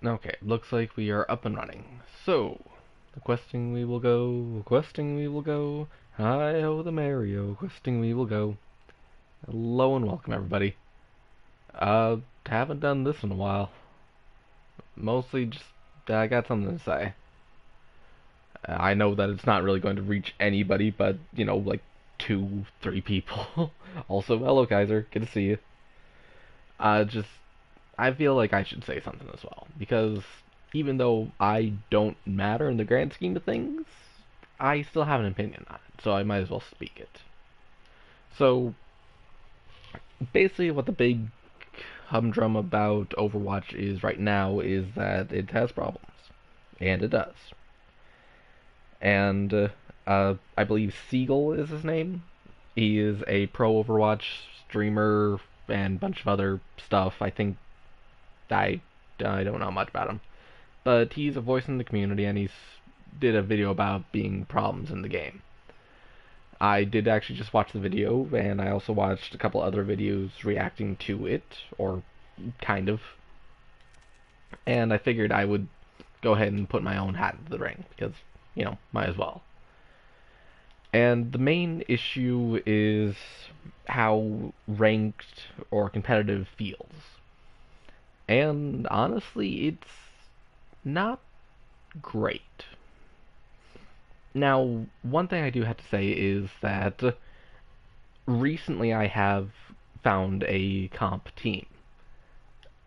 Okay, looks like we are up and running. So, questing we will go, questing we will go. Hi ho the Mario, questing we will go. Hello and welcome everybody. Haven't done this in a while. Mostly just I got something to say. I know that it's not really going to reach anybody, but like two, three people. Also, hello Kaiser, good to see you. Just I feel like I should say something as well because even though I don't matter in the grand scheme of things, I still have an opinion on it, so I might as well speak it. So basically, what the big humdrum about Overwatch is right now is that it has problems, and it does. And I believe Siegel is his name. He is a pro Overwatch streamer and a bunch of other stuff. I I don't know much about him, but he's a voice in the community, and he's did a video about being problems in the game. I did actually just watch the video, and I also watched a couple other videos reacting to it, or kind of. And I figured I would go ahead and put my own hat into the ring, because, might as well. And the main issue is how ranked or competitive feels. And honestly, it's not great. Now, one thing I do have to say is that recently I have found a comp team.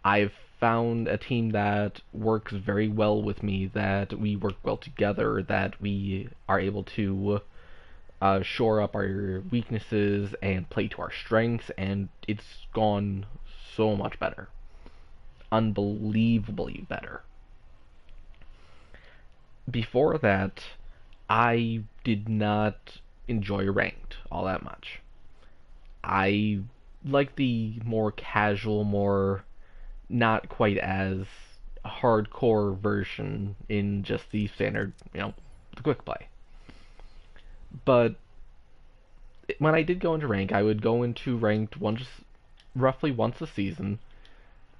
I've found a team that works very well with me, that we work well together, that we are able to shore up our weaknesses and play to our strengths, and it's gone so much better. Unbelievably better. Before that, I did not enjoy ranked all that much. I like the more casual, more not quite as hardcore version in just the standard, the quick play. But when I did go into rank, I would go into ranked roughly once a season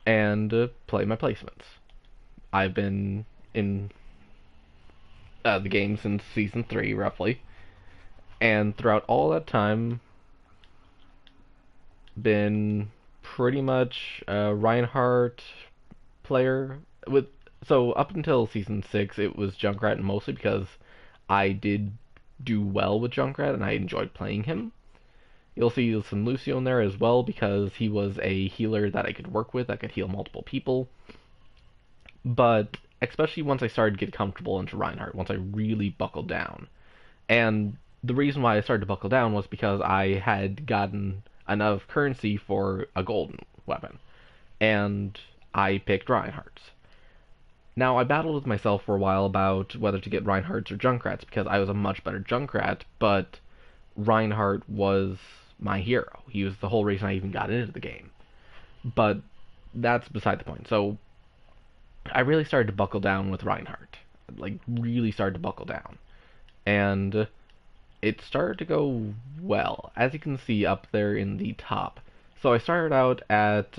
and play my placements. I've been in the game since season 3, roughly, and throughout all that time, been pretty much a Reinhardt player with. So up until season 6, it was Junkrat, mostly because I did do well with Junkrat and I enjoyed playing him. You'll see some Lucio in there as well because he was a healer that I could work with. I could heal multiple people. But especially once I started to get comfortable into Reinhardt, once I really buckled down. And the reason why I started to buckle down was because I had gotten enough currency for a golden weapon. And I picked Reinhardt's. Now, I battled with myself for a while about whether to get Reinhardt's or Junkrat's because I was a much better Junkrat, but Reinhardt was my hero. He was the whole reason I even got into the game. But that's beside the point. So I really started to buckle down with Reinhardt. Like, really started to buckle down. And it started to go well, as you can see up there in the top. So I started out at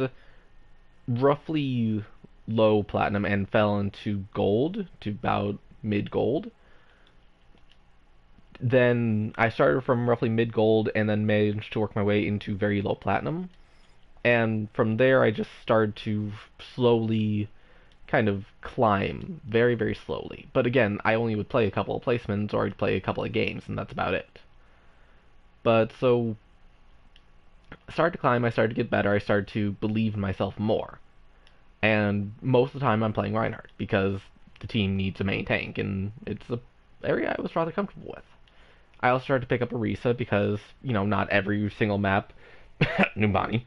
roughly low platinum and fell into gold, to about mid gold. Then I started from roughly mid gold and then managed to work my way into very low platinum. And from there, I just started to slowly kind of climb very, very slowly. But again, I only would play a couple of placements or I'd play a couple of games, and that's about it. But so, I started to climb, I started to get better, I started to believe in myself more. And most of the time I'm playing Reinhardt because the team needs a main tank, and it's the area I was rather comfortable with. I also started to pick up Orisa because, not every single map, Numbani,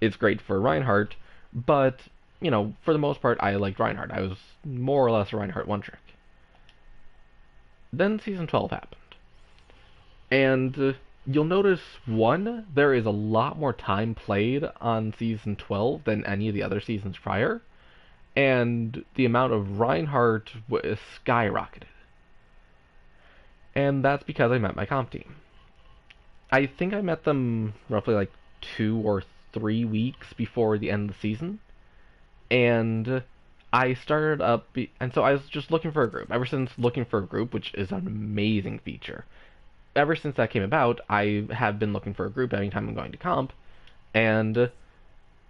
is great for Reinhardt, but, for the most part, I liked Reinhardt. I was more or less a Reinhardt one-trick. Then Season 12 happened. And you'll notice, one, there is a lot more time played on Season 12 than any of the other seasons prior, and the amount of Reinhardt was skyrocketed. And that's because I met my comp team. I think I met them roughly like 2 or 3 weeks before the end of the season, and I started up, and so I was just looking for a group. Ever since looking for a group, which is an amazing feature, ever since that came about, I have been looking for a group anytime I'm going to comp, and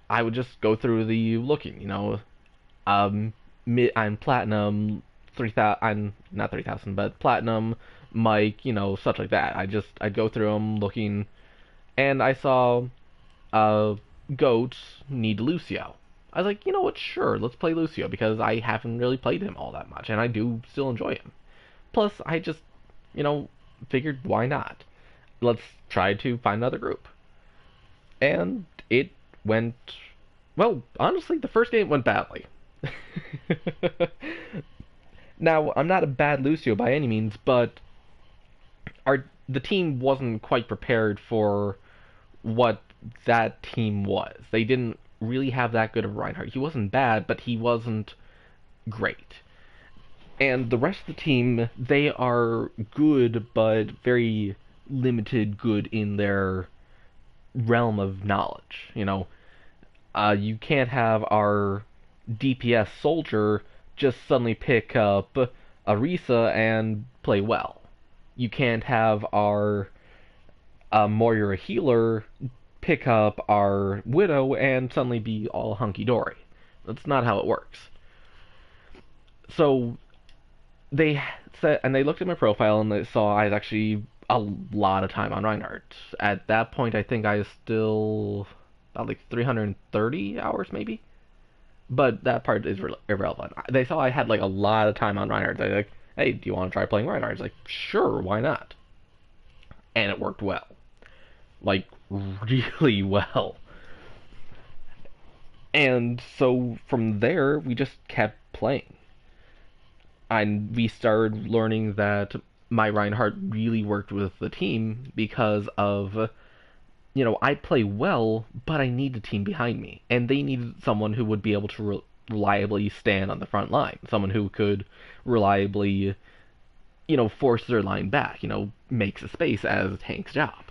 I would just go through the looking, um, I'm platinum 3,000. I'm not 3,000, but platinum, Mike, such like that. I'd go through them looking, and I saw uh, Goat need Lucio. I was like, you know what? Sure, let's play Lucio because I haven't really played him all that much, and I do still enjoy him. Plus, I just, you know, figured why not? Let's try to find another group. And it went, well, honestly, the first game went badly. Now, I'm not a bad Lucio by any means, but the team wasn't quite prepared for what that team was. They didn't really have that good of Reinhardt. He wasn't bad, but he wasn't great. And the rest of the team, they are good, but very limited good in their realm of knowledge. You can't have our DPS soldier just suddenly pick up Arisa and play well. You can't have our Moira healer pick up our Widow and suddenly be all hunky dory. That's not how it works. So they said, and they looked at my profile and they saw I had actually a lot of time on Reinhardt. At that point, I think I was still about like 330 hours maybe. But that part is irrelevant. They saw I had like a lot of time on Reinhardt. They're like, "Hey, do you want to try playing Reinhardt?" I was like, "Sure, why not?" And it worked well, like really well. And so from there, we just kept playing. And we started learning that my Reinhardt really worked with the team because of, I play well, but I need a team behind me. And they needed someone who would be able to reliably stand on the front line. Someone who could reliably, force their line back, makes a space as a tank's job.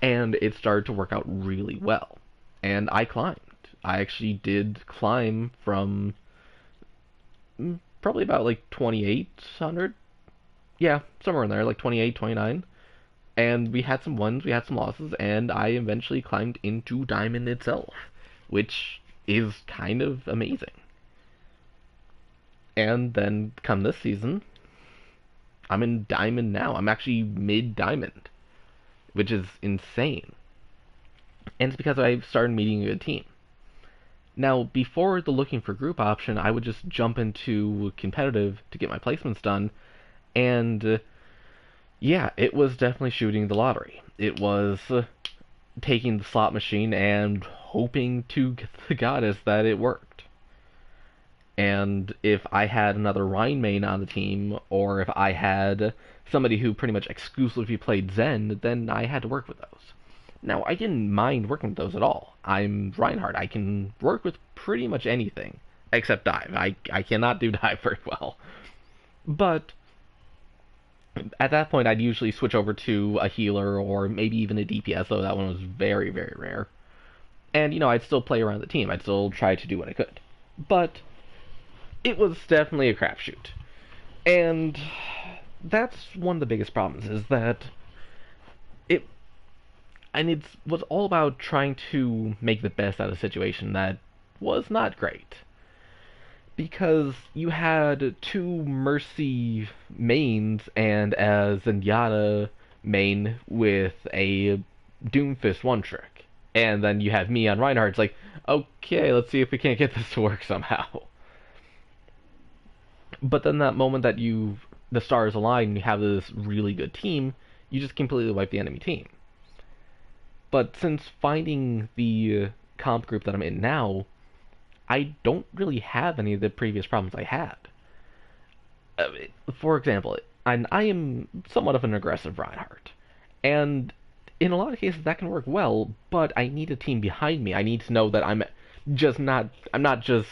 And it started to work out really well. And I climbed. I actually did climb from probably about like 2,800. Yeah, somewhere in there, like 28, 29. And we had some wins, we had some losses, and I eventually climbed into Diamond itself, which is kind of amazing. And then come this season, I'm in Diamond now. I'm actually mid Diamond, which is insane. And it's because I started meeting a good team. Now, before the looking for group option, I would just jump into competitive to get my placements done, and yeah, it was definitely shooting the lottery. It was taking the slot machine and hoping to the goddess that it worked. And if I had another Rhine main on the team, or if I had somebody who pretty much exclusively played Zen, then I had to work with those. Now, I didn't mind working with those at all. I'm Reinhardt. I can work with pretty much anything, except dive. I cannot do dive very well. But at that point, I'd usually switch over to a healer or maybe even a DPS, though that one was very, very rare. And, I'd still play around the team. I'd still try to do what I could. But it was definitely a crapshoot. And that's one of the biggest problems, is that it it was all about trying to make the best out of a situation that was not great. Because you had two Mercy mains and a Zenyatta main with a Doomfist one trick. And then you have me on Reinhardt. It's like, okay, let's see if we can't get this to work somehow. But then that moment that the stars align and you have this really good team, you just completely wipe the enemy team. But since finding the comp group that I'm in now, I don't really have any of the previous problems I had. For example, I am somewhat of an aggressive Reinhardt, and in a lot of cases that can work well, but I need a team behind me. I need to know that I'm not just,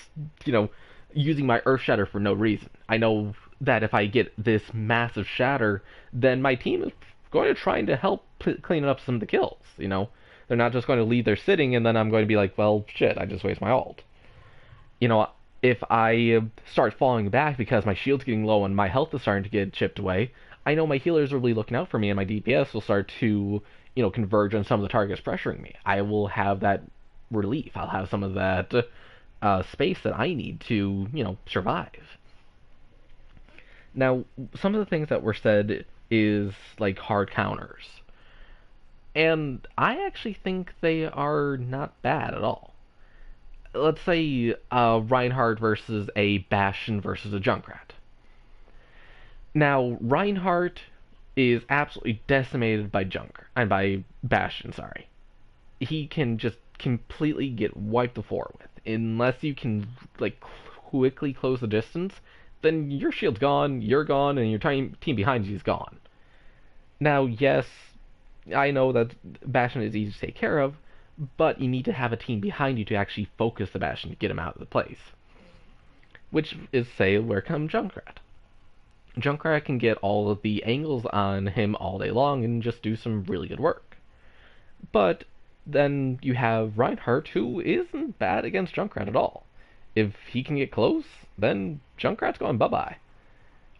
using my Earth Shatter for no reason. I know that if I get this massive shatter, then my team is going to try to help clean up some of the kills, They're not just going to leave there sitting, and then I'm going to be like, well, shit, I just waste my ult. If I start falling back because my shield's getting low and my health is starting to get chipped away, I know my healers are really looking out for me, and my DPS will start to, converge on some of the targets pressuring me. I will have that relief. I'll have some of that space that I need to, survive. Now, some of the things that were said is like hard counters. And I actually think they are not bad at all. Let's say Reinhardt versus a Bastion versus a Junkrat. Now, Reinhardt is absolutely decimated by Junker and by Bastion, sorry. He can just completely get wiped the floor with. Unless you can like quickly close the distance, then your shield's gone, you're gone, and your team behind you is gone. Now, yes, I know that Bastion is easy to take care of, but you need to have a team behind you to actually focus the Bastion to get him out of the place. Which is, say, where comes Junkrat. Junkrat can get all of the angles on him all day long and just do some really good work. But then you have Reinhardt, who isn't bad against Junkrat at all. If he can get close, then Junkrat's going bye-bye.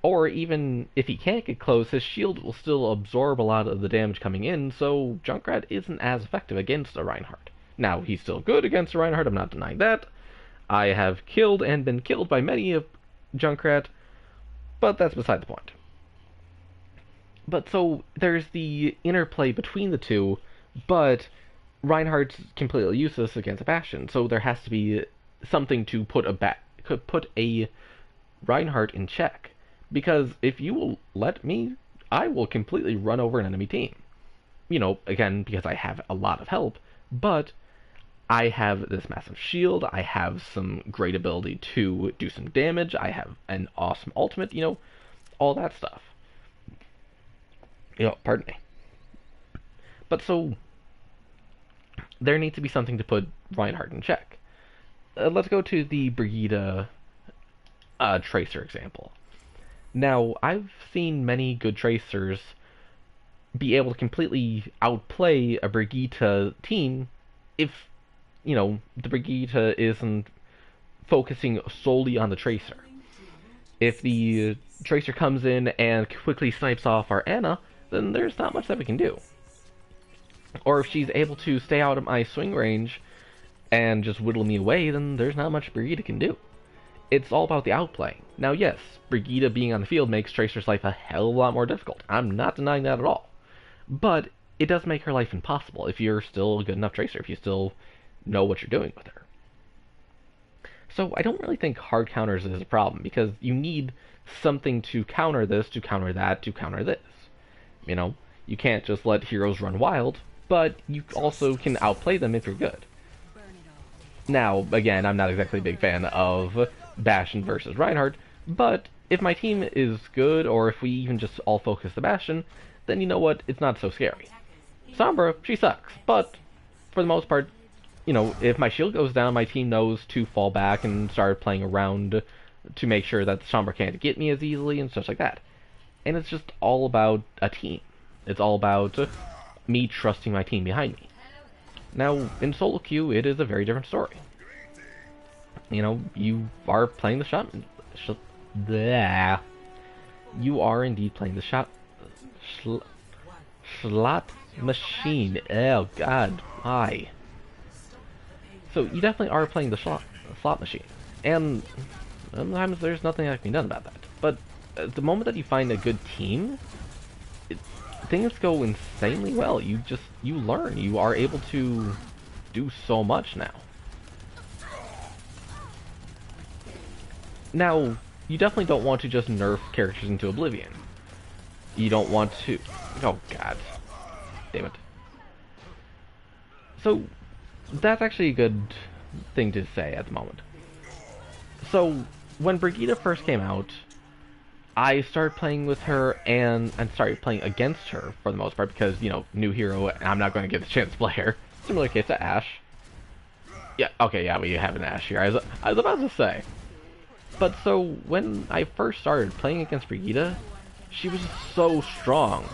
Or even if he can't get close, his shield will still absorb a lot of the damage coming in, so Junkrat isn't as effective against a Reinhardt. Now, he's still good against a Reinhardt, I'm not denying that. I have killed and been killed by many of Junkrat, but that's beside the point. But so, there's the interplay between the two, but Reinhardt's completely useless against a Bastion, so there has to be something to put a Reinhardt in check. Because if you will let me, I will completely run over an enemy team. Again, because I have a lot of help, but I have this massive shield, I have some great ability to do some damage, I have an awesome ultimate, all that stuff. Pardon me. But so, there needs to be something to put Reinhardt in check. Let's go to the Breda Tracer example. Now, I've seen many good Tracers be able to completely outplay a Brigida team if, the Brigida isn't focusing solely on the Tracer. If the Tracer comes in and quickly snipes off our Ana, then there's not much that we can do. Or if she's able to stay out of my swing range and just whittle me away, then there's not much Brigida can do. It's all about the outplay. Now, yes, Brigida being on the field makes Tracer's life a hell of a lot more difficult. I'm not denying that at all. But it does make her life impossible if you're still a good enough Tracer, if you still know what you're doing with her. So I don't really think hard counters is a problem, because you need something to counter this, to counter that, to counter this. You can't just let heroes run wild, but you also can outplay them if you're good. Now, again, I'm not exactly a big fan of Bastion versus Reinhardt, but if my team is good, or if we even just all focus the Bastion, then you know what, it's not so scary. Sombra, she sucks, but for the most part, if my shield goes down, my team knows to fall back and start playing around to make sure that Sombra can't get me as easily and stuff like that. And it's just all about a team. It's all about me trusting my team behind me. Now, in solo queue, it is a very different story. You are playing the shot. You are indeed playing the slot machine. Oh God, why? So you definitely are playing the slot machine, and sometimes there's nothing that can be done about that. But at the moment that you find a good team, things go insanely well. You learn. You are able to do so much now. Now, you definitely don't want to just nerf characters into oblivion. You don't want to... Oh, God. Damn it. So, that's actually a good thing to say at the moment. So, when Brigida first came out, I started playing with her and started playing against her for the most part because, new hero, I'm not going to get the chance to play her. Similar case to Ashe. Yeah, okay, yeah, we have an Ashe here. I was about to say. But so, when I first started playing against Brigida, she was so strong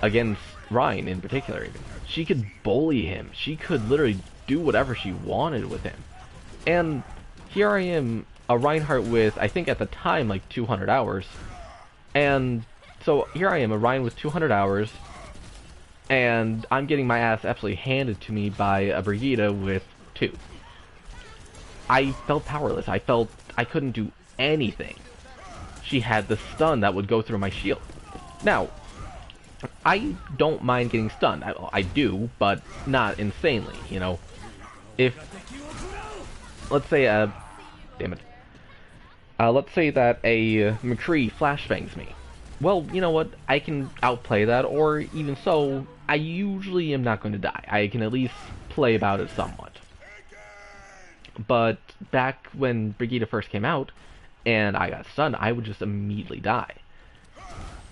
against Rein in particular. Even. She could bully him. She could literally do whatever she wanted with him. And here I am a Reinhardt with, I think at the time, like 200 hours. And so here I am, a Ryan with 200 hours, and I'm getting my ass absolutely handed to me by a Breda with 2. I felt powerless. I felt I couldn't do anything. She had the stun that would go through my shield. Now, I don't mind getting stunned. I do, but not insanely, you know. If, let's say, damn it. Let's say that a McCree flashbangs me. Well, you know what? I can outplay that, or even so, I usually am not going to die. I can at least play about it somewhat. But back when Breda first came out, and I got stunned, I would just immediately die.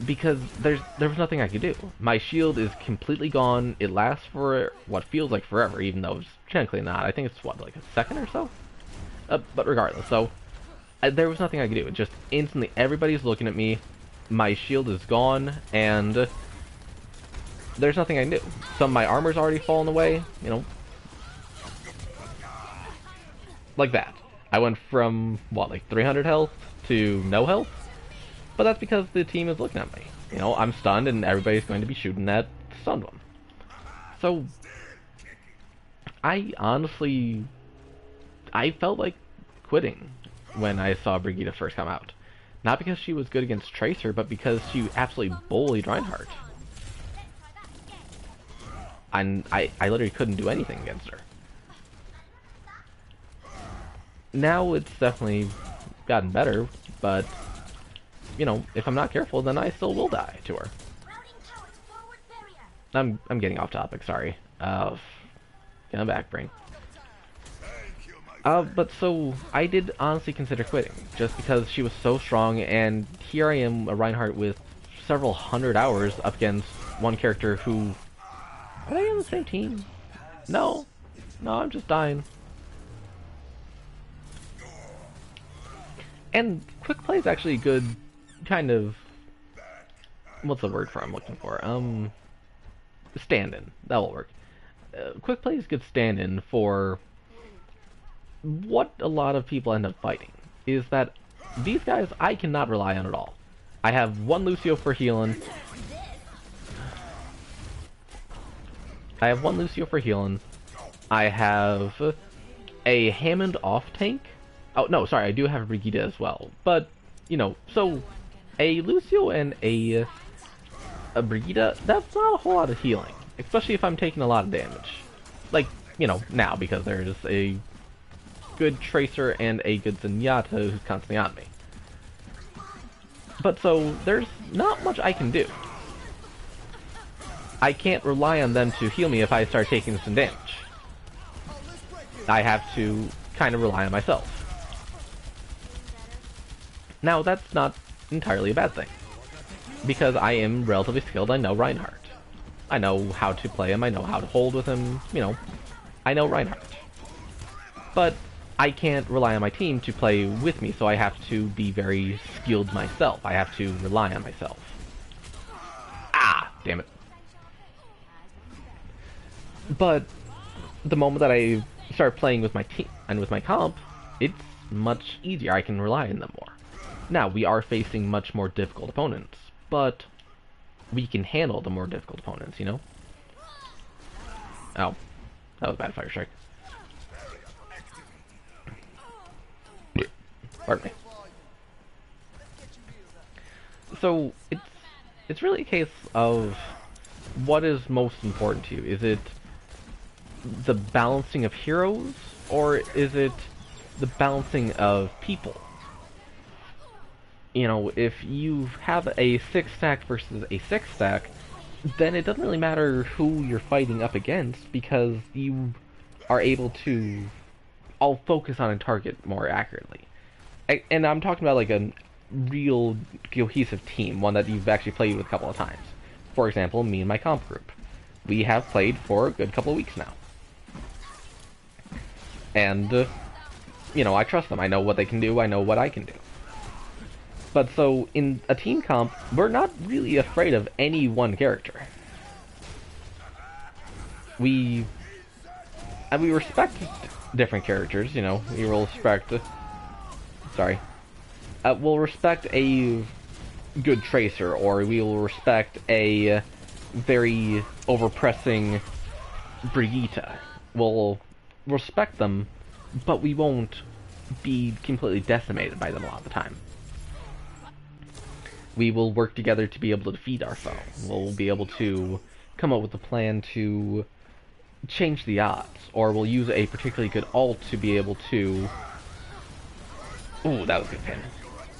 Because there was nothing I could do. My shield is completely gone. It lasts for what feels like forever, even though it's technically not. I think it's, what, like a second or so? But regardless, so there was nothing I could do. It just instantly, everybody's looking at me, my shield is gone, and there's nothing I can do. Some of my armor's already fallen away, you know. Like that. I went from, what, like 300 health to no health? But that's because the team is looking at me. You know, I'm stunned and everybody's going to be shooting that stunned one. So, I honestly, I felt like quitting when I saw Breda first come out. Not because she was good against Tracer, but because she absolutely bullied Reinhardt. And I literally couldn't do anything against her. Now it's definitely gotten better, but, you know, if I'm not careful, then I still will die to her. I'm getting off topic, sorry. Get back, brain. But so, I did honestly consider quitting, just because she was so strong, and here I am, a Reinhardt with several hundred hours up against one character who... Are they on the same team? No. No, I'm just dying. And quick play is actually a good kind of... What's the word for I'm looking for? Stand-in. That will work. Quick play is a good stand-in for what a lot of people end up fighting. Is that these guys I cannot rely on at all. I have one Lucio for healing. I have a Hammond off-tank. Oh, no, sorry, I do have a Brigida as well. But, you know, so a Lucio and a Brigida, that's not a whole lot of healing. Especially if I'm taking a lot of damage. Like, you know, now, because there's a good Tracer and a good Zenyatta who's constantly on me. But so, there's not much I can do. I can't rely on them to heal me if I start taking some damage. I have to kind of rely on myself. Now, that's not entirely a bad thing, because I am relatively skilled. I know Reinhardt. I know how to play him. I know how to hold with him. You know, I know Reinhardt. But I can't rely on my team to play with me, so I have to be very skilled myself. I have to rely on myself. Ah, damn it. But the moment that I start playing with my team and with my comp, it's much easier. I can rely on them more. Now, we are facing much more difficult opponents, but we can handle the more difficult opponents, you know? Oh, that was a bad fire strike. Pardon me. So, it's really a case of what is most important to you. Is it the balancing of heroes, or is it the balancing of people? You know, if you have a 6-stack versus a 6-stack, then it doesn't really matter who you're fighting up against, because you are able to all focus on a target more accurately. And I'm talking about like a real cohesive team, one that you've actually played with a couple of times. For example, me and my comp group. We have played for a good couple of weeks now. And, you know, I trust them. I know what they can do. I know what I can do. But so, in a team comp, we're not really afraid of any one character. We respect different characters, you know. We will respect sorry, will respect a good tracer, or we will respect a very overpressing Breda. We'll respect them, but we won't be completely decimated by them a lot of the time. We will work together to be able to defeat our foe. We'll be able to come up with a plan to change the odds, or we'll use a particularly good ult to be able to... Ooh, that was a good pin.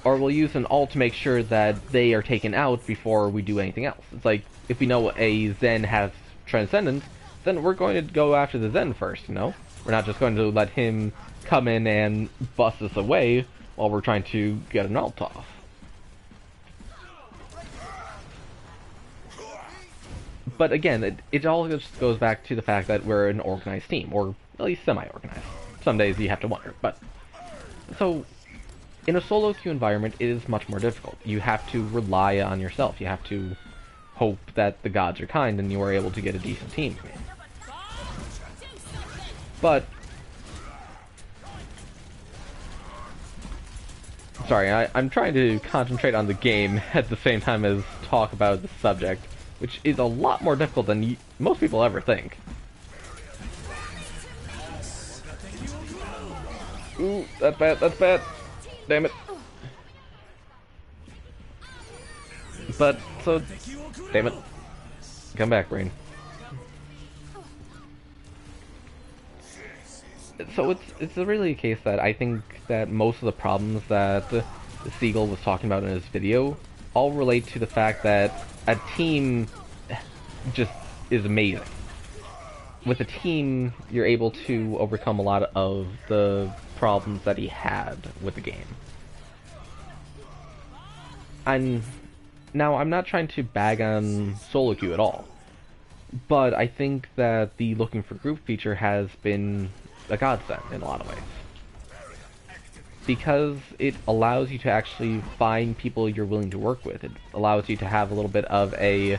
Or we'll use an ult to make sure that they are taken out before we do anything else. It's like, if we know a Zen has Transcendence, then we're going to go after the Zen first, you know? We're not just going to let him come in and bust us away while we're trying to get an ult off. But again, it all just goes back to the fact that we're an organized team, or at least semi-organized. Some days you have to wonder, but... So, in a solo queue environment, it is much more difficult. You have to rely on yourself. You have to hope that the gods are kind and you are able to get a decent team. But... Sorry, I'm trying to concentrate on the game at the same time as talk about the subject, which is a lot more difficult than most people ever think. Ooh, that's bad, that's bad. Damn it. But, so... Damn it. Come back, Brain. So it's really a case that I think that most of the problems that Seagull was talking about in his video all relate to the fact that a team just is amazing. With a team, you're able to overcome a lot of the problems that he had with the game. Now, I'm not trying to bag on solo queue at all, but I think that the looking for group feature has been a godsend in a lot of ways. Because it allows you to actually find people you're willing to work with. It allows you to have a little bit of a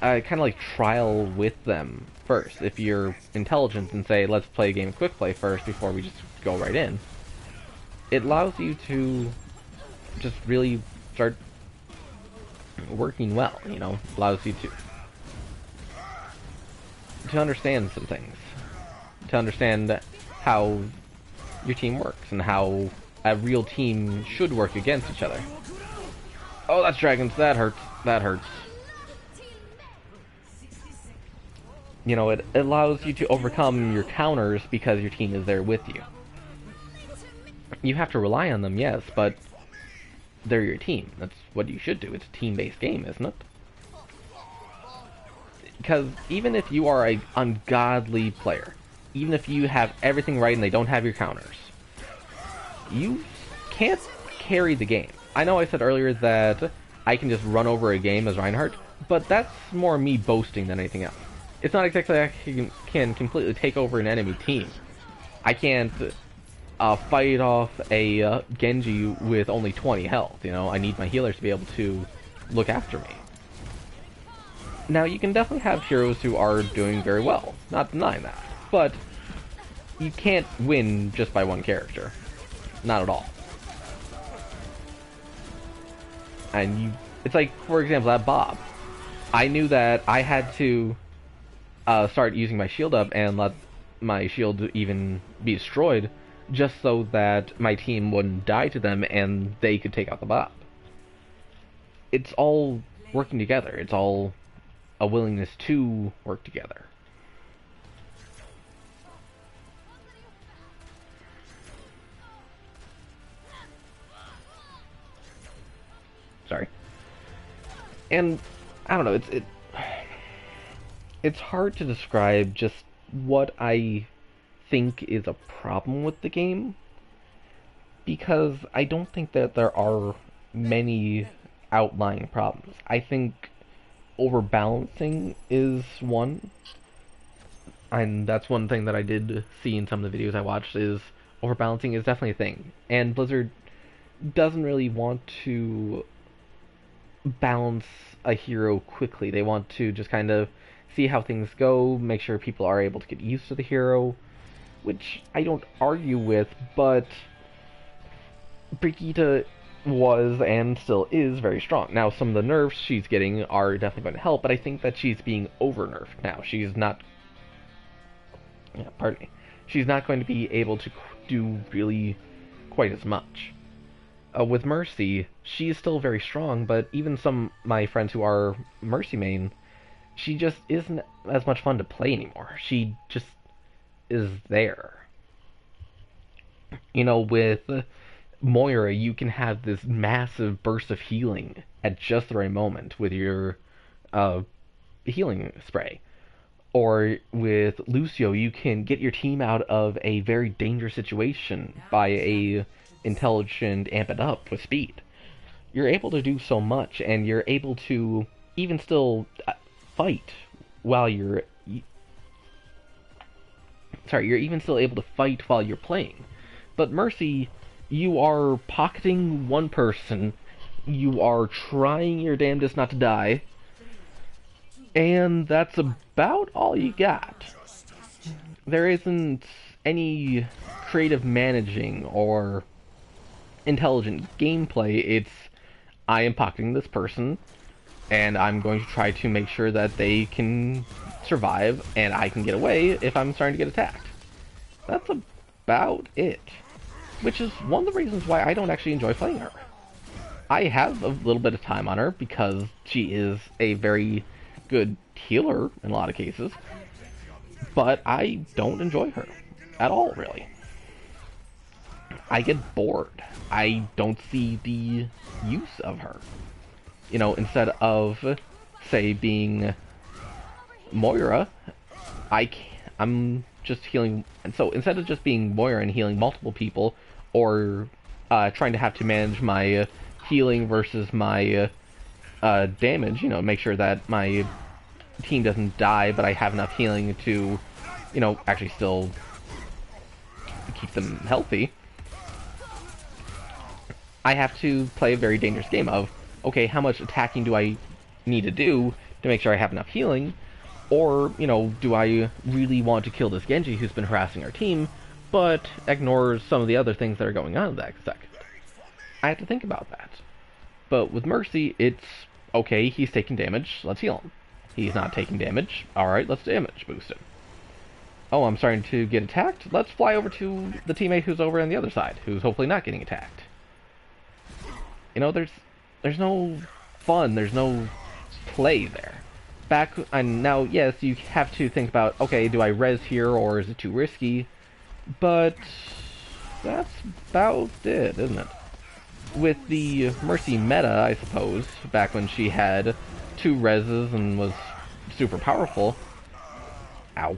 kind of like trial with them first. If you're intelligent and say, let's play a game of quick play first before we just go right in, it allows you to just really start working well, you know, allows you to understand some things, to understand how your team works and how a real team should work against each other. Oh, that's dragons, that hurts, that hurts. You know, it allows you to overcome your counters because your team is there with you. You have to rely on them, yes, but they're your team. That's what you should do. It's a team-based game, isn't it? Because even if you are an ungodly player, even if you have everything right and they don't have your counters, you can't carry the game. I know I said earlier that I can just run over a game as Reinhardt, but that's more me boasting than anything else. It's not exactly like I can completely take over an enemy team. I can't fight off a Genji with only 20 health, you know? I need my healers to be able to look after me. Now, you can definitely have heroes who are doing very well, not denying that, but you can't win just by one character. Not at all. And it's like, for example, that Bob. I knew that I had to start using my shield up and let my shield even be destroyed just so that my team wouldn't die to them and they could take out the Bob. It's all working together. It's all a willingness to work together. Sorry. And I don't know, it's hard to describe just what I think is a problem with the game, because I don't think that there are many outlying problems. I think overbalancing is one, and that's one thing that I did see in some of the videos I watched, is overbalancing is definitely a thing, and Blizzard doesn't really want to balance a hero quickly. They want to just kind of see how things go, make sure people are able to get used to the hero, which I don't argue with, but Brigitte was and still is very strong. Now, some of the nerfs she's getting are definitely going to help, but I think that she's being over-nerfed now. She's not... Yeah, pardon me. She's not going to be able to do really quite as much. With Mercy, she is still very strong, but even some of my friends who are Mercy main, she just isn't as much fun to play anymore. She just is there. You know, with Moira, you can have this massive burst of healing at just the right moment with your healing spray. Or with Lucio, you can get your team out of a very dangerous situation by a intelligent amp it up with speed. You're able to do so much, and you're able to even still fight while you're... Sorry, you're even still able to fight while you're playing. But Mercy, you are pocketing one person, you are trying your damnedest not to die, and that's about all you got. There isn't any creative managing or intelligent gameplay. It's, I am pocketing this person, and I'm going to try to make sure that they can survive, and I can get away if I'm starting to get attacked. That's about it. Which is one of the reasons why I don't actually enjoy playing her. I have a little bit of time on her because she is a very good healer in a lot of cases, but I don't enjoy her at all, really. I get bored. I don't see the use of her. You know, instead of, say, being Moira, I'm just healing, and so instead of just being Moira and healing multiple people, or trying to have to manage my healing versus my damage, you know, make sure that my team doesn't die, but I have enough healing to, you know, actually still keep them healthy, I have to play a very dangerous game of, okay, how much attacking do I need to do to make sure I have enough healing? Or, you know, do I really want to kill this Genji who's been harassing our team, but ignores some of the other things that are going on in that second? I have to think about that. But with Mercy, it's, okay, he's taking damage, let's heal him. He's not taking damage, alright, let's damage boost him. Oh, I'm starting to get attacked? Let's fly over to the teammate who's over on the other side, who's hopefully not getting attacked. You know, there's no fun, there's no play there. And now, yes, you have to think about, okay, do I res here or is it too risky? But that's about it, isn't it? With the Mercy meta, I suppose, back when she had 2 reses and was super powerful, ow.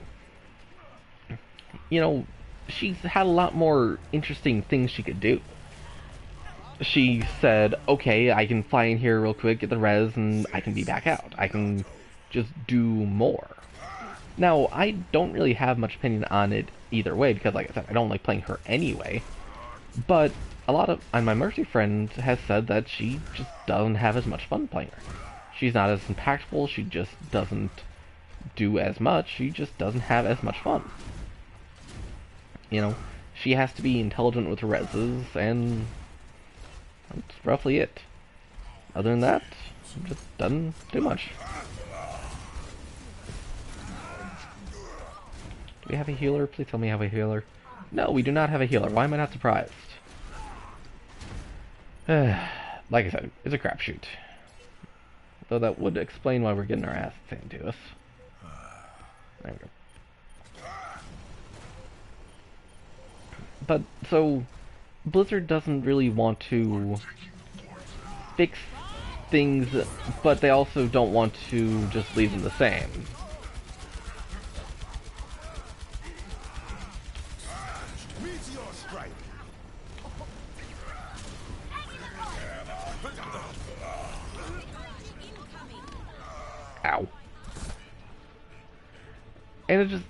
You know, she's had a lot more interesting things she could do. She said, okay, I can fly in here real quick, get the res, and I can be back out. I can just do more. Now, I don't really have much opinion on it either way, because like I said, I don't like playing her anyway. But a lot of my Mercy friend has said that she just doesn't have as much fun playing her. She's not as impactful, she just doesn't do as much, she just doesn't have as much fun. You know, she has to be intelligent with her reses, and that's roughly it. Other than that, it just doesn't do much. Do we have a healer? Please tell me we have a healer. No, we do not have a healer. Why am I not surprised? Like I said, it's a crapshoot. Though that would explain why we're getting our ass handed to us. There we go. But, so, Blizzard doesn't really want to fix things, but they also don't want to just leave them the same. Ow. And it just...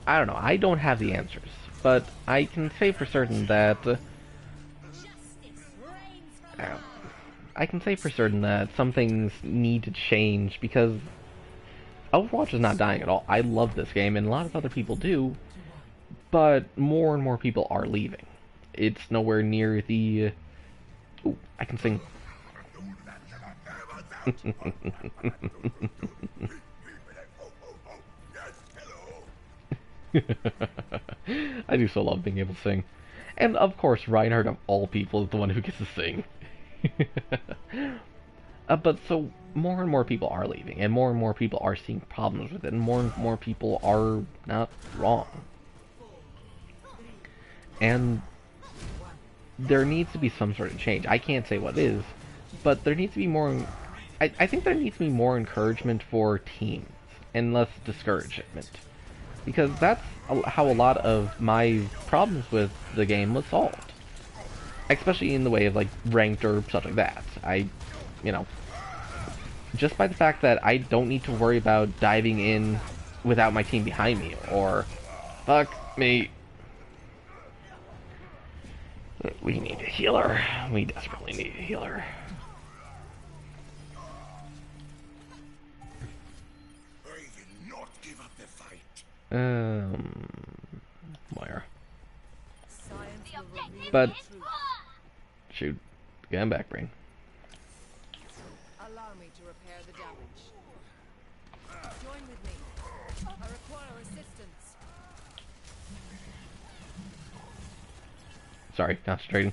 I don't know, I don't have the answers, but I can say for certain that... I can say for certain that some things need to change, because Overwatch is not dying at all. I love this game, and a lot of other people do, but more and more people are leaving. it's nowhere near the... Ooh, I can sing. I do so love being able to sing. And of course, Reinhardt of all people is the one who gets to sing. But so, more and more people are leaving, and more people are seeing problems with it, and more people are not wrong. And there needs to be some sort of change. I can't say what it is, but there needs to be more... I think there needs to be more encouragement for teams, and less discouragement. Because that's how a lot of my problems with the game was solved. Especially in the way of, like, ranked or stuff like that. You know, just by the fact that I don't need to worry about diving in without my team behind me, or, fuck me. We need a healer. We desperately need a healer. Where? But, shoot, get him back, brain. Allow me to repair the damage. Join with me. I require assistance. Sorry, concentrating.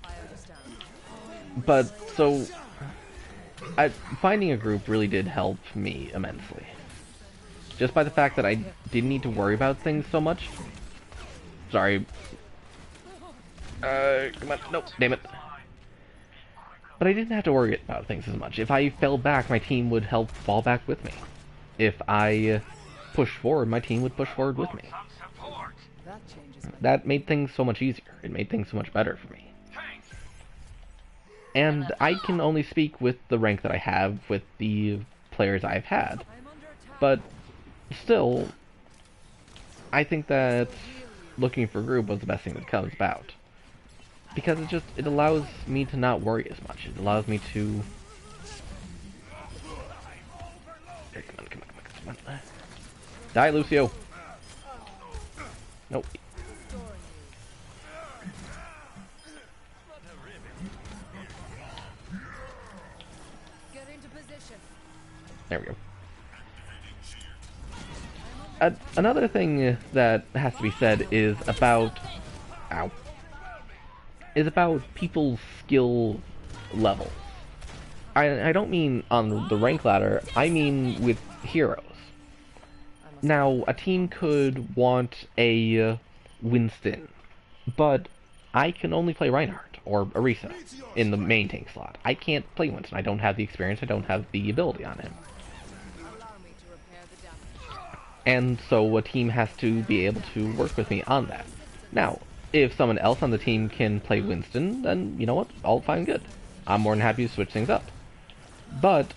I understand. But, so, finding a group really did help me immensely. Just by the fact that I didn't need to worry about things so much. Sorry. Come on. Nope. Damn it. But I didn't have to worry about things as much. If I fell back, my team would help fall back with me. If I pushed forward, my team would push forward with me. That made things so much easier. It made things so much better for me. And I can only speak with the rank that I have with the players I've had. But still, I think that looking for a group was the best thing that comes about. Because it allows me to not worry as much. It allows me to... Hey, come on. Die, Lucio! Nope. Get into position. There we go. Another thing that has to be said is about... Ow. Is about people's skill levels. I don't mean on the rank ladder, I mean with heroes. Now, a team could want a Winston, but I can only play Reinhardt or Orisa in the main tank slot. I can't play Winston. I don't have the experience, I don't have the ability on him. And so a team has to be able to work with me on that. Now, if someone else on the team can play Winston, then, you know what, all fine and good. I'm more than happy to switch things up. But,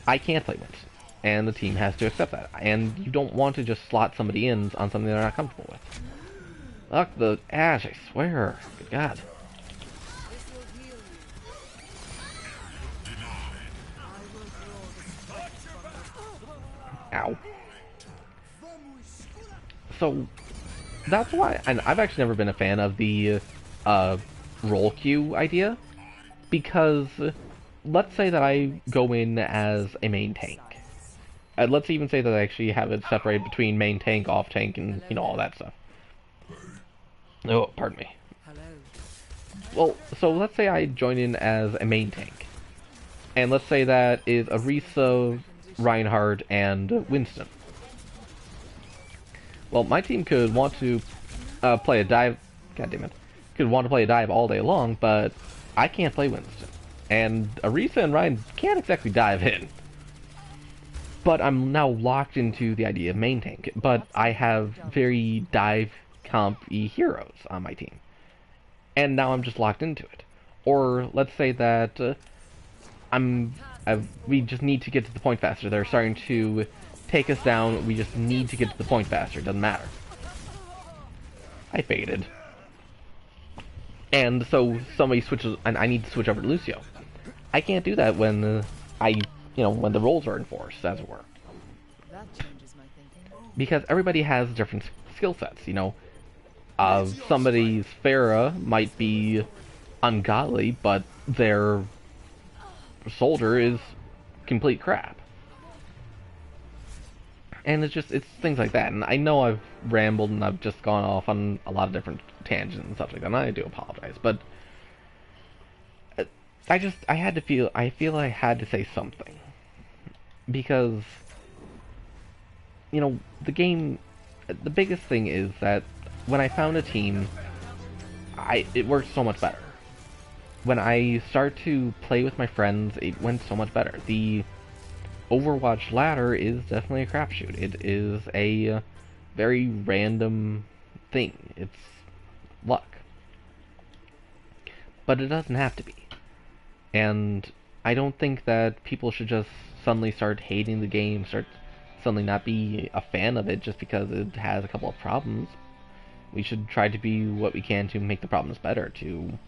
I can't play Winston, and the team has to accept that. And you don't want to just slot somebody in on something they're not comfortable with. Fuck the Ash, I swear. Good God. Ow. So, that's why, and I've actually never been a fan of the role queue idea, because let's say that I go in as a main tank. Let's even say that I actually have it separated between main tank, off tank, and, you know, all that stuff. Oh, pardon me. Well, so let's say I join in as a main tank. And let's say that is Orisa, Reinhardt, and Winston. Well, my team could want to play a dive... God damn it. Could want to play a dive all day long, but I can't play Winston. And Orisa and Ryan can't exactly dive in. But I'm now locked into the idea of main tank. But I have very dive comp-y heroes on my team. And now I'm just locked into it. Or let's say that we just need to get to the point faster. They're starting to take us down. We just need to get to the point faster. It doesn't matter. I faded. And so somebody switches, and I need to switch over to Lucio. I can't do that when when the roles are enforced, as it were. That changes my thinking. Because everybody has different skill sets, you know. Somebody's Farah might be ungodly, but their soldier is complete crap. And it's things like that. And I know I've rambled and I've just gone off on a lot of different tangents and stuff like that, and I do apologize. But I feel I had to say something. Because, the game, the biggest thing is that when I found a team, it worked so much better. When I start to play with my friends, it went so much better. The Overwatch ladder is definitely a crapshoot. It is a very random thing. It's luck. But it doesn't have to be. And I don't think that people should just suddenly start hating the game, start suddenly not be a fan of it just because it has a couple of problems. We should try to be what we can to make the problems better, to,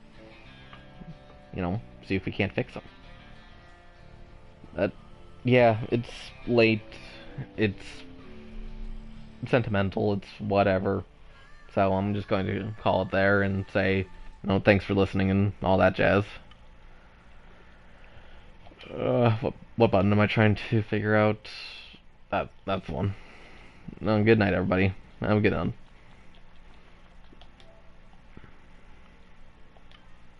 see if we can't fix them. But, yeah, it's late, it's sentimental, it's whatever. So I'm just going to call it there and say, thanks for listening and all that jazz. What button am I trying to figure out? That's the one. No, good night, everybody. Have a good one.